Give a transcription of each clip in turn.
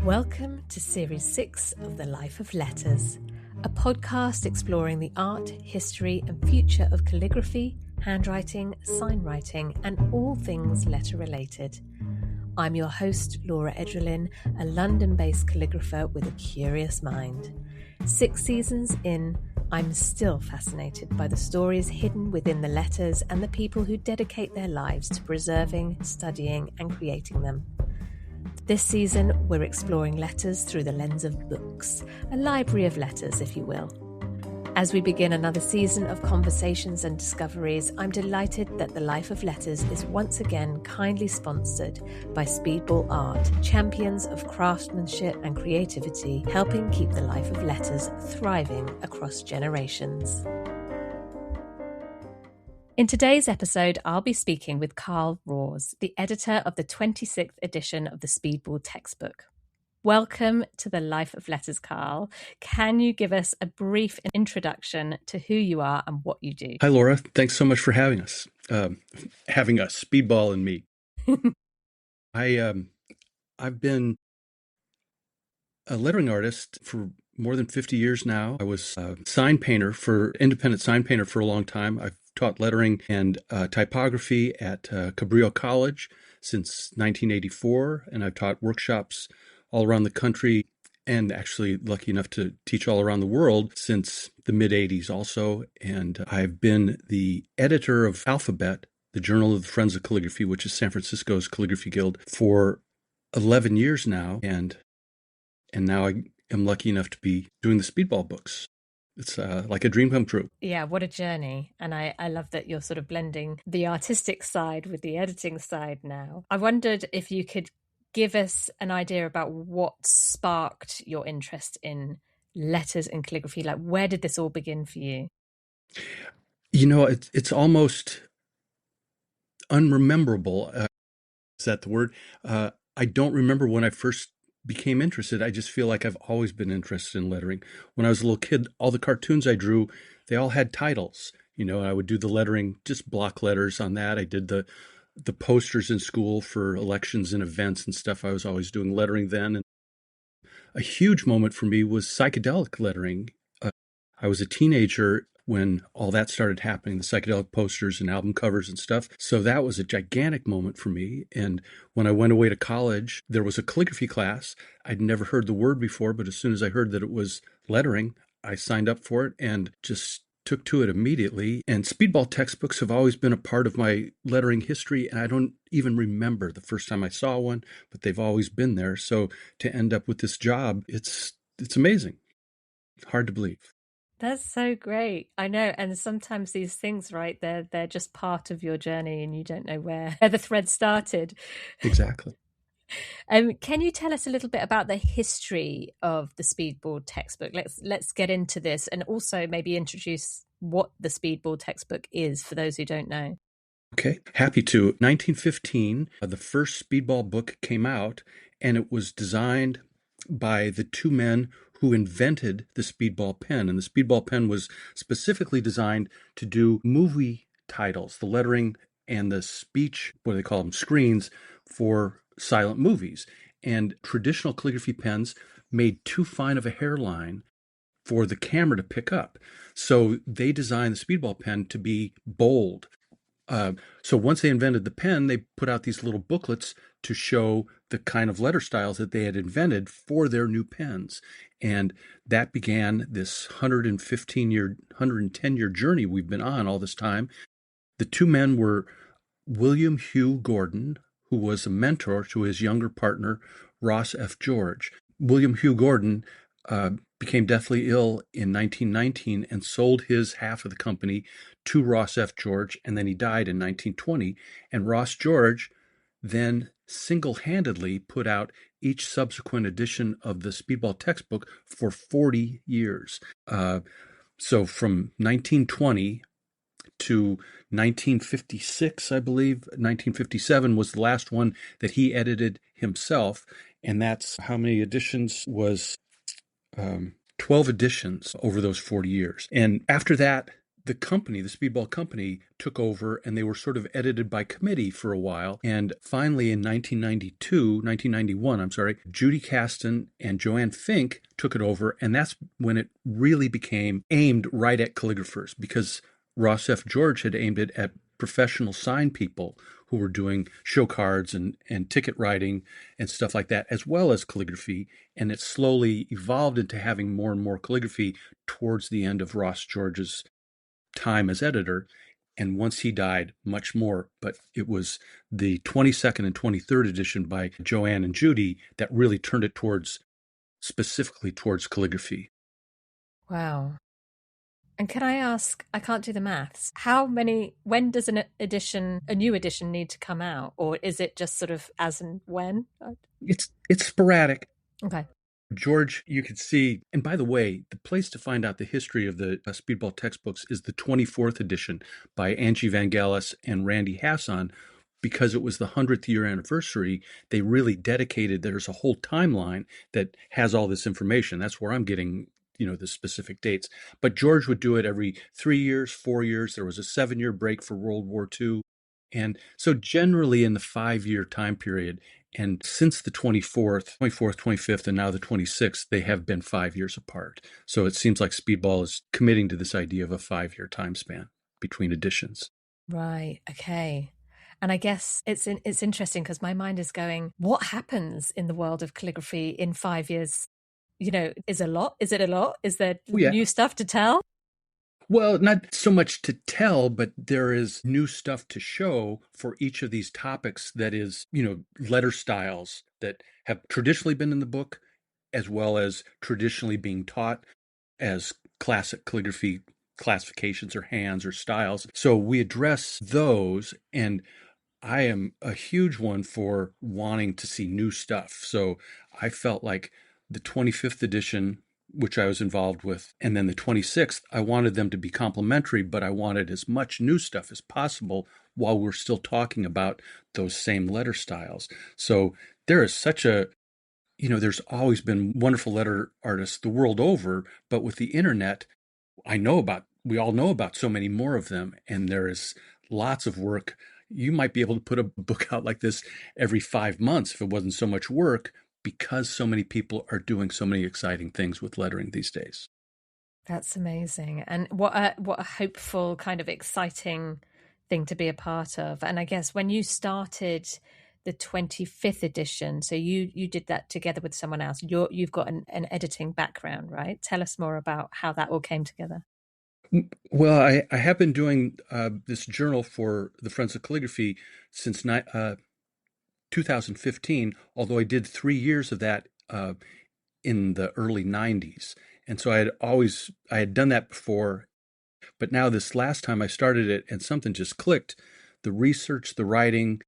Welcome to Series 6 of The Life of Letters, a podcast exploring the art, history and future of calligraphy, handwriting, signwriting and all things letter-related. I'm your host, Laura Edrelin, a London-based calligrapher with a curious mind. 6 seasons in, I'm still fascinated by the stories hidden within the letters and the people who dedicate their lives to preserving, studying and creating them. This season, we're exploring letters through the lens of books, a library of letters, if you will. As we begin another season of conversations and discoveries, I'm delighted that The Life of Letters is once again kindly sponsored by Speedball Art, champions of craftsmanship and creativity, helping keep The Life of Letters thriving across generations. In today's episode, I'll be speaking with Carl Rohrs, the editor of the 26th edition of the Speedball Textbook. Welcome to The Life of Letters, Carl. Can you give us a brief introduction to who you are and what you do? Hi, Laura. Thanks so much for having us. Speedball and me. I've been a lettering artist for more than 50 years now. I was a independent sign painter for a long time. I've taught lettering and typography at Cabrillo College since 1984, and I've taught workshops all around the country and actually lucky enough to teach all around the world since the mid-'80s also. And I've been the editor of Alphabet, the Journal of the Friends of Calligraphy, which is San Francisco's calligraphy guild, for 11 years now. And now I am lucky enough to be doing the Speedball books. It's like a dream come true. Yeah, what a journey. And I love that you're sort of blending the artistic side with the editing side now. I wondered if you could give us an idea about what sparked your interest in letters and calligraphy. Like, where did this all begin for you? You know, it's almost unrememberable. Is that the word? I don't remember when I first became interested. I just feel like I've always been interested in lettering. When I was a little kid, all the cartoons I drew, they all had titles. You know, I would do the lettering, just block letters on that. I did the posters in school for elections and events and stuff. I was always doing lettering then. And a huge moment for me was psychedelic lettering. I was a teenager when all that started happening, the psychedelic posters and album covers and stuff. So that was a gigantic moment for me. And when I went away to college, there was a calligraphy class. I'd never heard the word before, but as soon as I heard that it was lettering, I signed up for it and just took to it immediately. And Speedball textbooks have always been a part of my lettering history. And I don't even remember the first time I saw one, but they've always been there. So to end up with this job, it's amazing. Hard to believe. That's so great. I know. And sometimes these things, right, they're just part of your journey and you don't know where the thread started. Exactly. Can you tell us a little bit about the history of the Speedball textbook? Let's get into this and also maybe introduce what the Speedball textbook is for those who don't know. Okay, happy to. 1915, the first Speedball book came out, and it was designed by the two men who invented the Speedball pen. And the Speedball pen was specifically designed to do movie titles, the lettering and the speech, what do they call them, screens for silent movies. And traditional calligraphy pens made too fine of a hairline for the camera to pick up. So they designed the Speedball pen to be bold. So once they invented the pen, they put out these little booklets to show the kind of letter styles that they had invented for their new pens. And that began this 110-year journey we've been on all this time. The two men were William Hugh Gordon, who was a mentor to his younger partner, Ross F. George. William Hugh Gordon became deathly ill in 1919 and sold his half of the company to Ross F. George, and then he died in 1920. And Ross George then single-handedly put out each subsequent edition of the Speedball textbook for 40 years. So from 1920 to 1956, I believe, 1957 was the last one that he edited himself. And that's how many editions was 12 editions over those 40 years. And after that, the company, the Speedball company, took over and they were sort of edited by committee for a while. And finally, in 1991, I'm sorry, Judy Caston and Joanne Fink took it over. And that's when it really became aimed right at calligraphers, because Ross F. George had aimed it at professional sign people who were doing show cards and ticket writing and stuff like that, as well as calligraphy. And it slowly evolved into having more and more calligraphy towards the end of Ross George's time as editor. And once he died, much more. But it was the 22nd and 23rd edition by Joanne and Judy that really turned it specifically towards calligraphy. Wow. And can I ask, I can't do the maths, when does a new edition need to come out? Or is it just sort of as and when? It's sporadic. Okay. George, you could see, and by the way, the place to find out the history of the Speedball textbooks is the 24th edition by Angie Vangelis and Randy Hassan, because it was the 100th year anniversary. They really dedicated, there's a whole timeline that has all this information. That's where I'm getting the specific dates. But George would do it every 3 years, 4 years. There was a 7-year break for World War II. And so generally in the 5-year time period, and since the 24th, 25th, and now the 26th, they have been 5 years apart. So it seems like Speedball is committing to this idea of a 5-year time span between editions. Right. Okay. And I guess it's interesting because my mind is going, what happens in the world of calligraphy in 5 years? Is it a lot? Is there new stuff to tell? Well, not so much to tell, but there is new stuff to show for each of these topics that is, letter styles that have traditionally been in the book, as well as traditionally being taught as classic calligraphy classifications or hands or styles. So we address those, and I am a huge one for wanting to see new stuff. So I felt like the 25th edition, which I was involved with, and then the 26th, I wanted them to be complementary, but I wanted as much new stuff as possible while we're still talking about those same letter styles. So there is such there's always been wonderful letter artists the world over, but with the internet, we all know about so many more of them, and there is lots of work. You might be able to put a book out like this every 5 months if it wasn't so much work, because so many people are doing so many exciting things with lettering these days. That's amazing. And what a hopeful, kind of exciting thing to be a part of. And I guess when you started the 25th edition, so you did that together with someone else. You've got an editing background, right? Tell us more about how that all came together. Well, I have been doing this journal for the Friends of Calligraphy since 2015, although I did 3 years of that in the early 90s. And so I had done that before, but now this last time I started it and something just clicked. The research, the writing,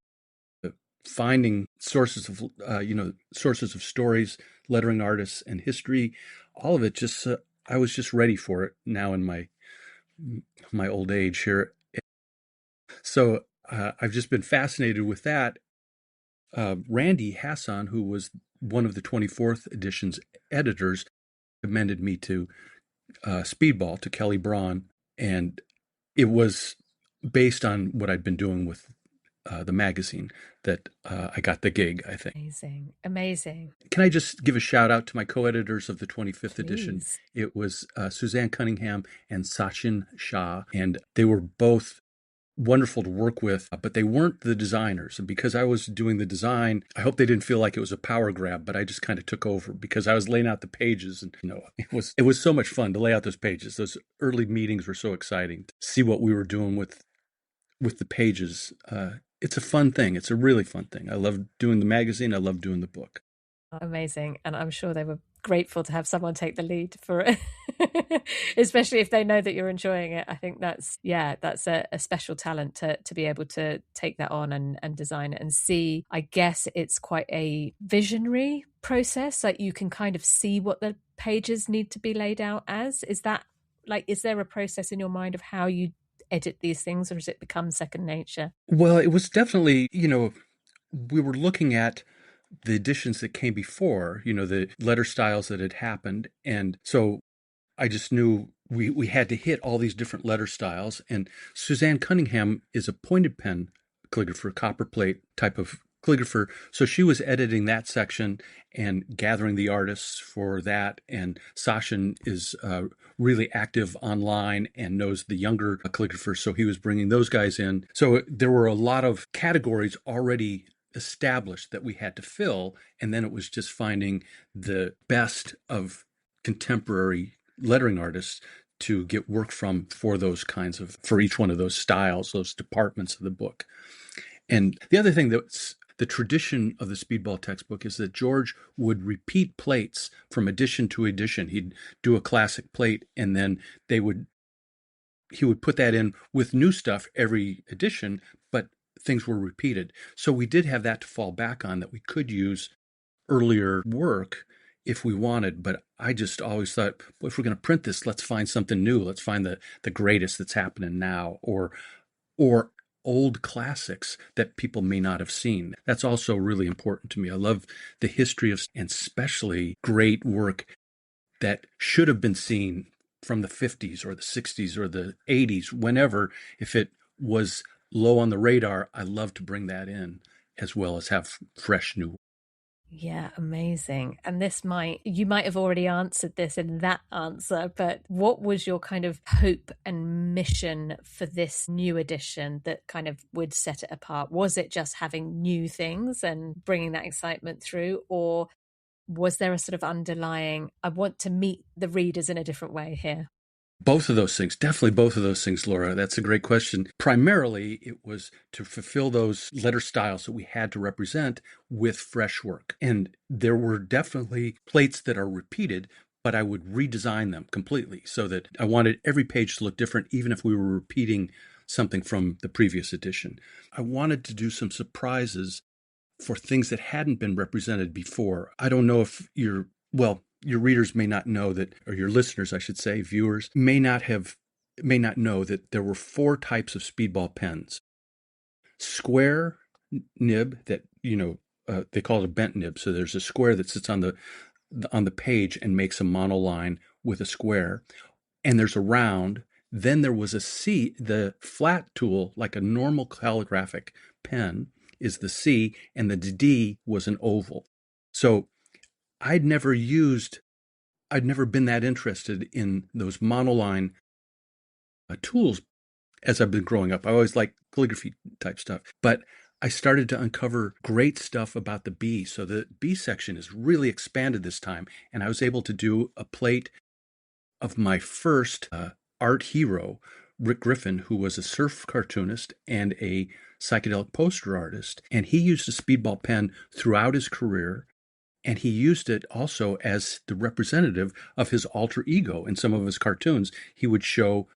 the finding sources of stories, lettering artists, and history, all of it just, I was just ready for it now in my old age here. So I've just been fascinated with that. Randy Hassan, who was one of the 24th edition's editors, recommended me to Speedball, to Kelly Braun, and it was based on what I'd been doing with the magazine that I got the gig, I think. Amazing. Can I just give a shout out to my co-editors of the 25th Please. Edition? It was Suzanne Cunningham and Sachin Shah, and they were both wonderful to work with, but they weren't the designers. And because I was doing the design, I hope they didn't feel like it was a power grab, but I just kind of took over because I was laying out the pages, and it was so much fun to lay out those pages. Those early meetings were so exciting to see what we were doing with the pages. It's a fun thing. It's a really fun thing. I love doing the magazine. I love doing the book. Amazing. And I'm sure they were grateful to have someone take the lead for it, especially if they know that you're enjoying it. I think that's a special talent to be able to take that on and design it and see. I guess it's quite a visionary process. Like you can kind of see what the pages need to be laid out as. Is there a process in your mind of how you edit these things, or has it become second nature? Well, it was definitely, we were looking at the editions that came before, the letter styles that had happened. And so I just knew we had to hit all these different letter styles. And Suzanne Cunningham is a pointed pen calligrapher, copperplate type of calligrapher. So she was editing that section and gathering the artists for that. And Sashin is really active online and knows the younger calligraphers. So he was bringing those guys in. So there were a lot of categories already established that we had to fill. And then it was just finding the best of contemporary lettering artists to get work from for each one of those styles, those departments of the book. And the other thing that's the tradition of the Speedball textbook is that George would repeat plates from edition to edition. He'd do a classic plate, and then he would put that in with new stuff every edition, but things were repeated. So we did have that to fall back on, that we could use earlier work if we wanted. But I just always thought, well, if we're going to print this, let's find something new. Let's find the greatest that's happening now, or old classics that people may not have seen. That's also really important to me. I love the history of, and especially great work that should have been seen from the 50s or the 60s or the 80s, whenever. If it was low on the radar, I love to bring that in, as well as have fresh new. Yeah, amazing. And you might have already answered this in that answer, but what was your kind of hope and mission for this new edition that kind of would set it apart? Was it just having new things and bringing that excitement through, or was there a sort of underlying, I want to meet the readers in a different way here? Both of those things, definitely both of those things, Laura. That's a great question. Primarily, it was to fulfill those letter styles that we had to represent with fresh work. And there were definitely plates that are repeated, but I would redesign them completely so that I wanted every page to look different, even if we were repeating something from the previous edition. I wanted to do some surprises for things that hadn't been represented before. I don't know if your readers may not know that, or your listeners, I should say, viewers, may not know that there were 4 types of Speedball pens. Square nib that, they call it a bent nib. So there's a square that sits on the page and makes a monoline with a square. And there's a round. Then there was a C, the flat tool, like a normal calligraphic pen is the C, and the D was an oval. So I'd never been that interested in those monoline tools as I've been growing up. I always liked calligraphy type stuff, but I started to uncover great stuff about the B. So the B section is really expanded this time, and I was able to do a plate of my first art hero, Rick Griffin, who was a surf cartoonist and a psychedelic poster artist, and he used a Speedball pen throughout his career. And he used it also as the representative of his alter ego. In some of his cartoons, he would show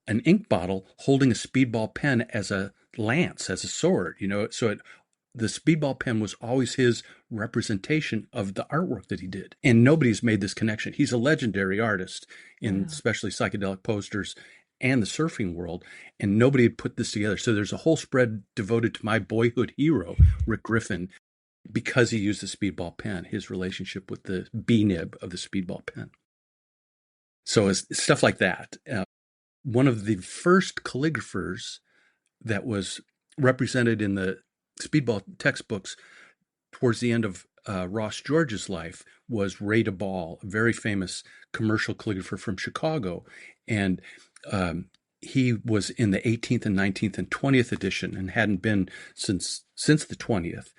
an ink bottle holding a Speedball pen as a lance, as a sword, So the Speedball pen was always his representation of the artwork that he did. And nobody's made this connection. He's a legendary artist in especially psychedelic posters and the surfing world, and nobody had put this together. So there's a whole spread devoted to my boyhood hero, Rick Griffin, because he used the Speedball pen, his relationship with the B nib of the Speedball pen. So it's stuff like that. One of the first calligraphers that was represented in the Speedball textbooks towards the end of Ross George's life was Ray DeBall, a very famous commercial calligrapher from Chicago. And he was in the 18th and 19th and 20th edition and hadn't been since the 20th.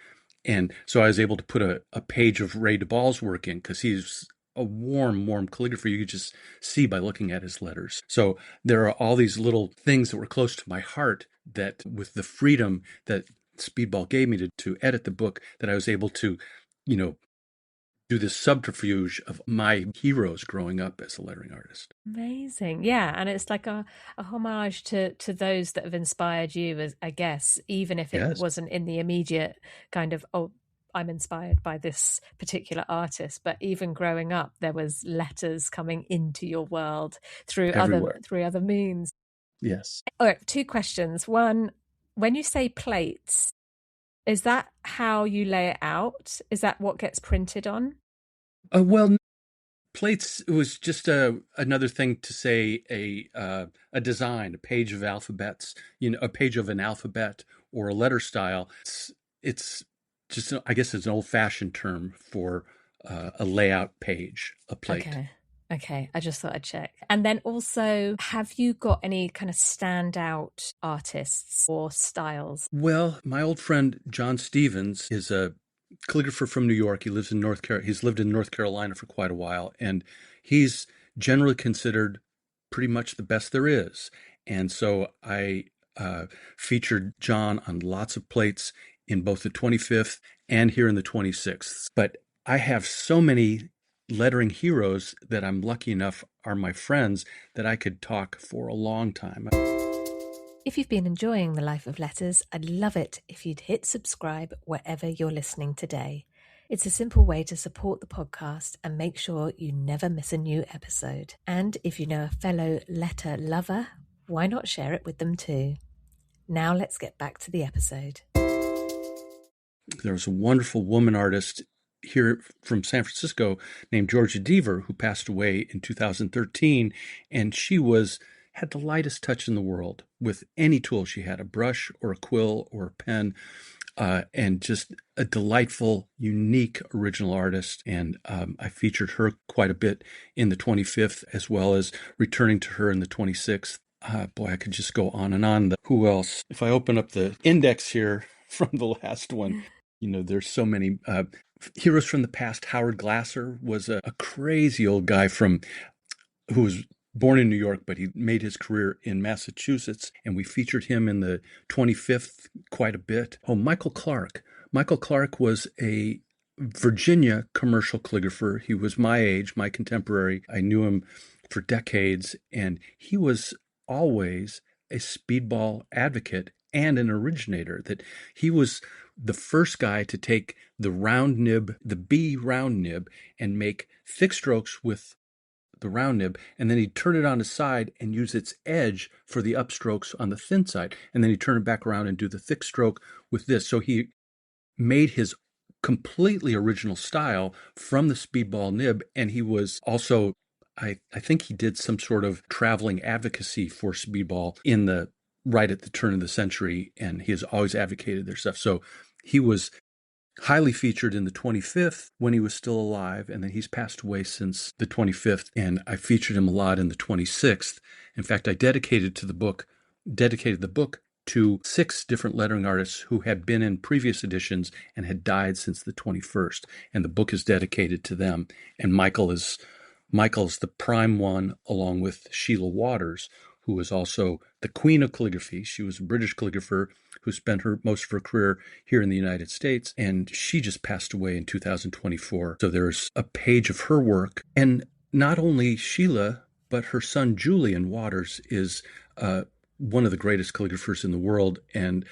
And so I was able to put a page of Ray DeBall's work in, because he's a warm calligrapher you could just see by looking at his letters. So there are all these little things that were close to my heart that, with the freedom that Speedball gave me to edit the book, that I was able to, do this subterfuge of my heroes growing up as a lettering artist. Amazing. Yeah. And it's like a homage to those that have inspired you, I guess, even if it wasn't in the immediate kind of, I'm inspired by this particular artist. But even growing up, there was letters coming into your world through other means. Yes. All right, 2 questions. One, when you say plates, is that how you lay it out? Is that what gets printed on? Well, Plates, it was just another thing to say a design, a page of alphabets, a page of an alphabet or a letter style. It's just, I guess it's an old-fashioned term for a layout page, a plate. Okay. Okay, I just thought I'd check. And then also, have you got any kind of standout artists or styles? Well, my old friend John Stevens is a calligrapher from New York. He lives in North Carolina. He's lived in North Carolina for quite a while, and he's generally considered pretty much the best there is. And so I featured John on lots of plates in both the 25th and here in the 26th. But I have so many lettering heroes that I'm lucky enough are my friends that I could talk for a long time. If you've been enjoying The Life of Letters, I'd love it if you'd hit subscribe wherever you're listening today. It's a simple way to support the podcast and make sure you never miss a new episode. And if you know a fellow letter lover, why not share it with them too? Now let's get back to the episode. There was a wonderful woman artist here from San Francisco named Georgia Deaver who passed away in 2013, and she had the lightest touch in the world with any tool she had, a brush or a quill or a pen, and just a delightful, unique, original artist. And I featured her quite a bit in the 25th, as well as returning to her in the 26th. Boy, I could just go on and on. Who else? If I open up the index here from the last one, there's so many heroes from the past. Howard Glasser was a crazy old guy who was born in New York, but he made his career in Massachusetts, and we featured him in the 25th quite a bit. Oh, Michael Clark. Michael Clark was a Virginia commercial calligrapher. He was my age, my contemporary. I knew him for decades, and he was always a speedball advocate and an originator. That he was the first guy to take the round nib, the B round nib, and make thick strokes with the round nib, and then he'd turn it on its side and use its edge for the upstrokes on the thin side, and then he'd turn it back around and do the thick stroke with this. So he made his completely original style from the speedball nib, and he was also, I think he did some sort of traveling advocacy for speedball right at the turn of the century, and he has always advocated their stuff. So he was highly featured in the 25th when he was still alive, and then he's passed away since the 25th, and I featured him a lot in the 26th. In fact, I dedicated the book to 6 different lettering artists who had been in previous editions and had died since the 21st, and the book is dedicated to them. And Michael's the prime one, along with Sheila Waters, who was also the queen of calligraphy. She was a British calligrapher who spent most of her career here in the United States, and she just passed away in 2024. So there's a page of her work. And not only Sheila, but her son Julian Waters is one of the greatest calligraphers in the world, and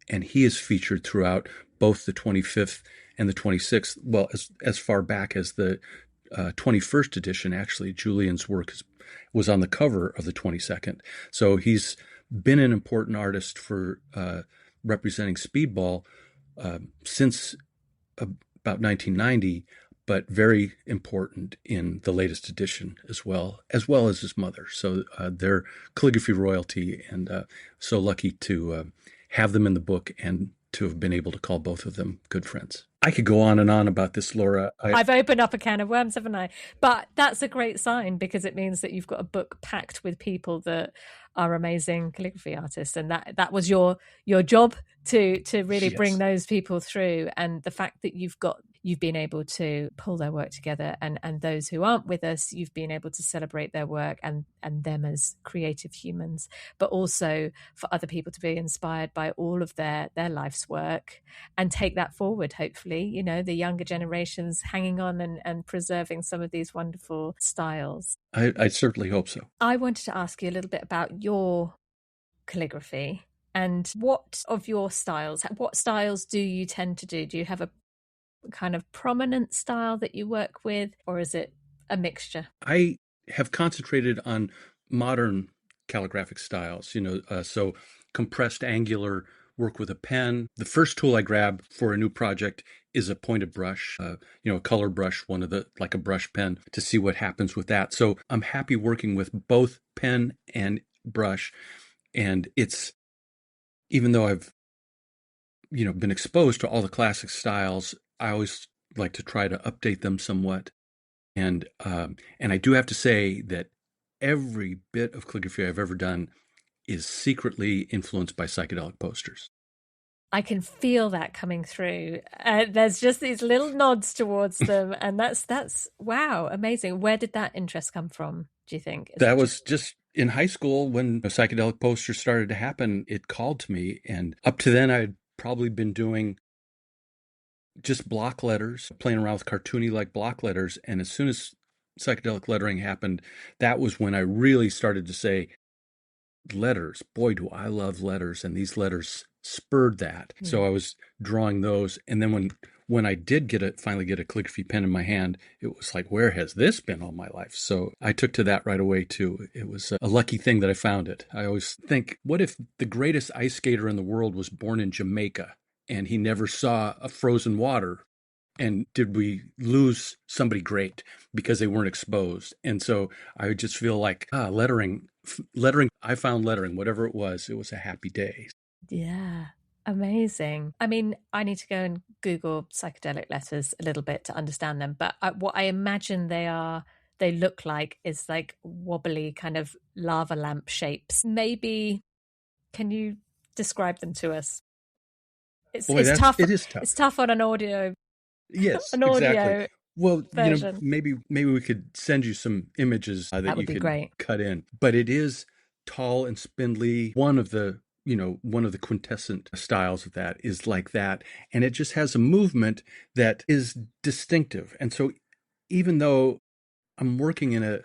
he is featured throughout both the 25th and the 26th. Well, as far back as the 21st edition, actually, Julian's work was on the cover of the 22nd. So he's been an important artist for representing speedball since about 1990, but very important in the latest edition as well as his mother. So they're calligraphy royalty, and so lucky to have them in the book and to have been able to call both of them good friends. I could go on and on about this, Laura. I've opened up a can of worms, haven't I? But that's a great sign, because it means that you've got a book packed with people that are amazing calligraphy artists, and that was your job to really bring those people through. And the fact that you've been able to pull their work together, and those who aren't with us, you've been able to celebrate their work and them as creative humans, but also for other people to be inspired by all of their life's work and take that forward, hopefully, the younger generations hanging on and preserving some of these wonderful styles. I certainly hope so. I wanted to ask you a little bit about your calligraphy and what styles do you tend to do? Do you have a kind of prominent style that you work with, or is it a mixture? I have concentrated on modern calligraphic styles, so compressed angular work with a pen. The first tool I grab for a new project is a pointed brush, a color brush, like a brush pen, to see what happens with that. So I'm happy working with both pen and brush. And it's, even though I've, been exposed to all the classic styles, I always like to try to update them somewhat. And I do have to say that every bit of calligraphy I've ever done is secretly influenced by psychedelic posters. I can feel that coming through. There's just these little nods towards them, and that's wow, amazing. Where did that interest come from, do you think? That was just in high school when psychedelic posters started to happen. It called to me, and up to then I'd probably been doing just block letters, playing around with cartoony like block letters. And as soon as psychedelic lettering happened, that was when I really started to say, letters, boy, do I love letters. And these letters spurred that. Mm-hmm. So I was drawing those. And then when I did finally get a calligraphy pen in my hand, it was like, where has this been all my life? So I took to that right away too. It was a lucky thing that I found it. I always think, what if the greatest ice skater in the world was born in Jamaica and he never saw a frozen water? And did we lose somebody great because they weren't exposed? And so I would just feel like, lettering, I found lettering, whatever it was a happy day. Yeah, amazing. I mean, I need to go and Google psychedelic letters a little bit to understand them. But what I imagine they look like is like wobbly kind of lava lamp shapes. Maybe, can you describe them to us? It's tough. It is tough. It's tough on an audio. Yes, exactly. Well, version. Maybe we could send you some images that you could great. Cut in. But it is tall and spindly. One of the quintessent styles of that is like that, and it just has a movement that is distinctive. And so, even though I'm working in a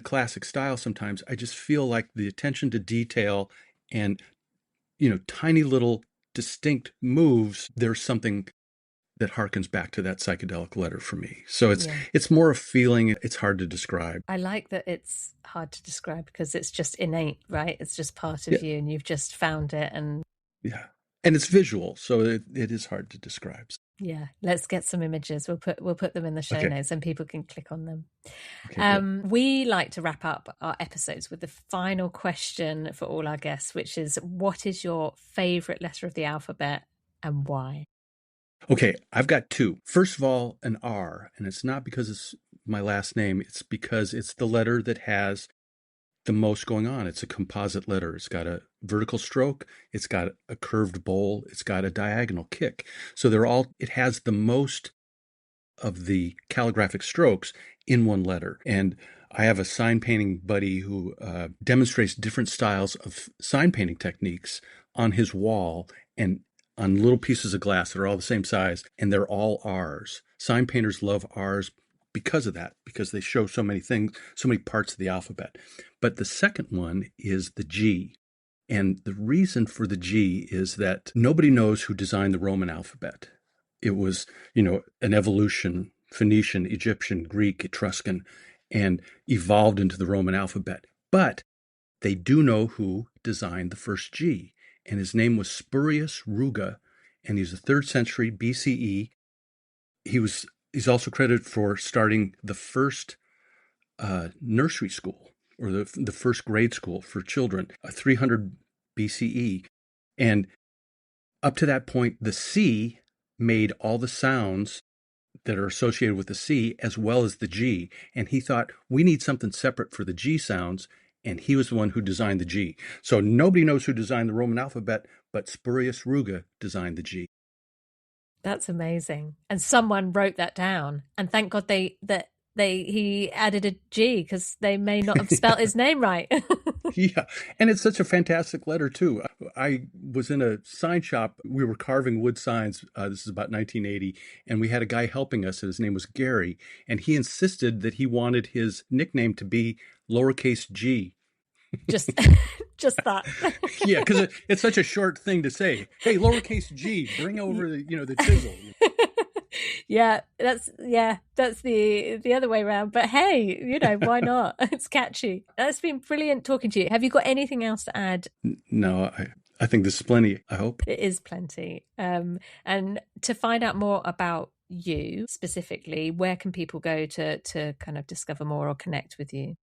classic style, sometimes I just feel like the attention to detail and tiny little distinct moves. There's something that harkens back to that psychedelic letter for me. So it's more a feeling. It's hard to describe. I like that it's hard to describe because it's just innate, right? It's just part of you and you've just found it. And and it's visual, so it is hard to describe. Yeah, let's get some images. We'll put them in the show notes and people can click on them. Okay, we like to wrap up our episodes with the final question for all our guests, which is, what is your favorite letter of the alphabet and why? Okay, I've got two. First of all, an R, and it's not because it's my last name. It's because it's the letter that has the most going on. It's a composite letter. It's got a vertical stroke. It's got a curved bowl. It's got a diagonal kick. So it has the most of the calligraphic strokes in one letter. And I have a sign painting buddy who demonstrates different styles of sign painting techniques on his wall and on little pieces of glass that are all the same size, and they're all R's. Sign painters love R's because of that, because they show so many things, so many parts of the alphabet. But the second one is the G. And the reason for the G is that nobody knows who designed the Roman alphabet. It was, an evolution, Phoenician, Egyptian, Greek, Etruscan, and evolved into the Roman alphabet. But they do know who designed the first G. And his name was Spurius Ruga, and he's the 3rd century BCE. He's also credited for starting the first nursery school, or the first grade school for children, 300 BCE. And up to that point, the C made all the sounds that are associated with the C as well as the G. And he thought, we need something separate for the G sounds. And he was the one who designed the G. So nobody knows who designed the Roman alphabet, but Spurius Ruga designed the G. That's amazing. And someone wrote that down. And thank God he added a G, because they may not have spelt his name right. Yeah. And it's such a fantastic letter, too. I was in a sign shop. We were carving wood signs. This is about 1980. And we had a guy helping us. And his name was Gary. And he insisted that he wanted his nickname to be lowercase g. Just that. Yeah, because it's such a short thing to say. Hey, lowercase g, bring over the chisel. That's the other way around. But hey, why not? It's catchy. It's been brilliant talking to you. Have you got anything else to add? No, I think this is plenty, I hope. It is plenty. And to find out more about you specifically, where can people go to kind of discover more or connect with you?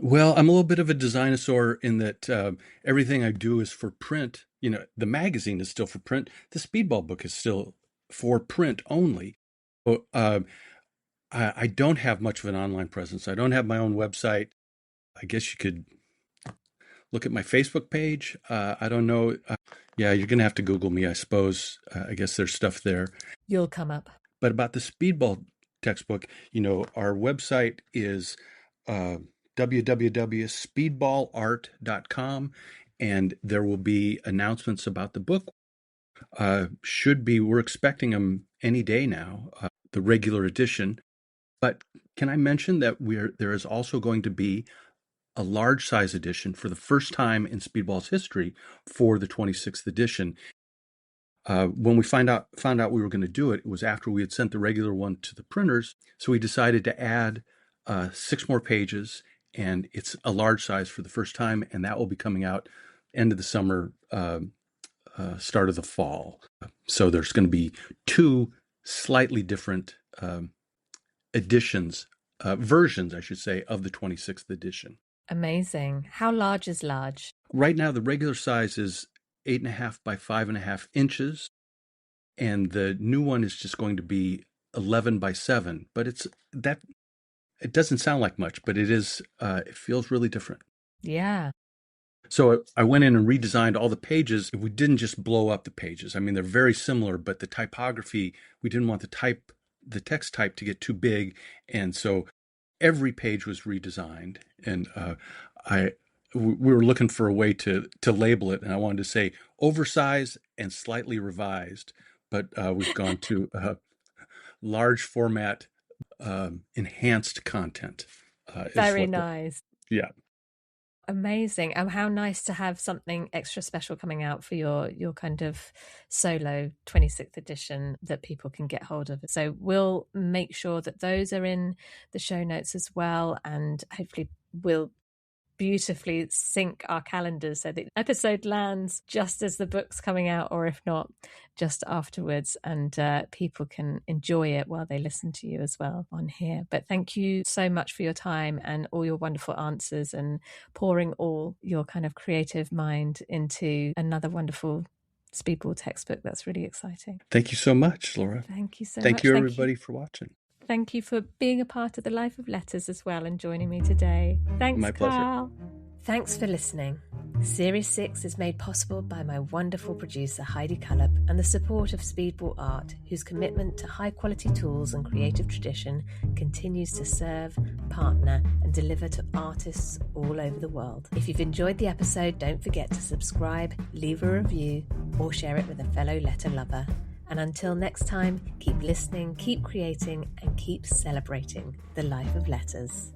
Well, I'm a little bit of a designosaur in that everything I do is for print. The magazine is still for print. The Speedball book is still for print only. But, I don't have much of an online presence. I don't have my own website. I guess you could look at my Facebook page. I don't know. Yeah, you're going to have to Google me, I suppose. I guess there's stuff there. You'll come up. But about the Speedball textbook, our website is www.speedballart.com, and there will be announcements about the book. We're expecting them any day now, the regular edition. But can I mention that there is also going to be a large size edition for the first time in Speedball's history for the 26th edition. When we found out we were going to do it, it was after we had sent the regular one to the printers. So we decided to add 6 more pages, and it's a large size for the first time, and that will be coming out end of the summer, start of the fall. So there's going to be 2 slightly different versions, I should say, of the 26th edition. Amazing. How large is large? Right now, the regular size is 8.5 by 5.5 inches, and the new one is just going to be 11 by 7. But it doesn't sound like much, but it is. It feels really different. Yeah. So I went in and redesigned all the pages. We didn't just blow up the pages. I mean, they're very similar, but the typography, we didn't want the text type to get too big, and so every page was redesigned. And we were looking for a way to label it, and I wanted to say oversized and slightly revised, but we've gone to large format, enhanced content. Very nice. Yeah. Amazing. And how nice to have something extra special coming out for your kind of solo 26th edition that people can get hold of. So we'll make sure that those are in the show notes as well, and hopefully we'll beautifully sync our calendars so the episode lands just as the book's coming out, or if not, just afterwards, and people can enjoy it while they listen to you as well on here. But thank you so much for your time and all your wonderful answers and pouring all your kind of creative mind into another wonderful Speedball textbook. That's really exciting. Thank you so much, Laura. Thank you so much. Thank you, everybody, for watching. Thank you for being a part of the Life of Letters as well and joining me today. Thanks, My pleasure. Carl. Thanks for listening. Series 6 is made possible by my wonderful producer Heidi Cullop and the support of Speedball Art, whose commitment to high-quality tools and creative tradition continues to serve, partner, and deliver to artists all over the world. If you've enjoyed the episode, don't forget to subscribe, leave a review, or share it with a fellow letter lover. And until next time, keep listening, keep creating, and keep celebrating the life of letters.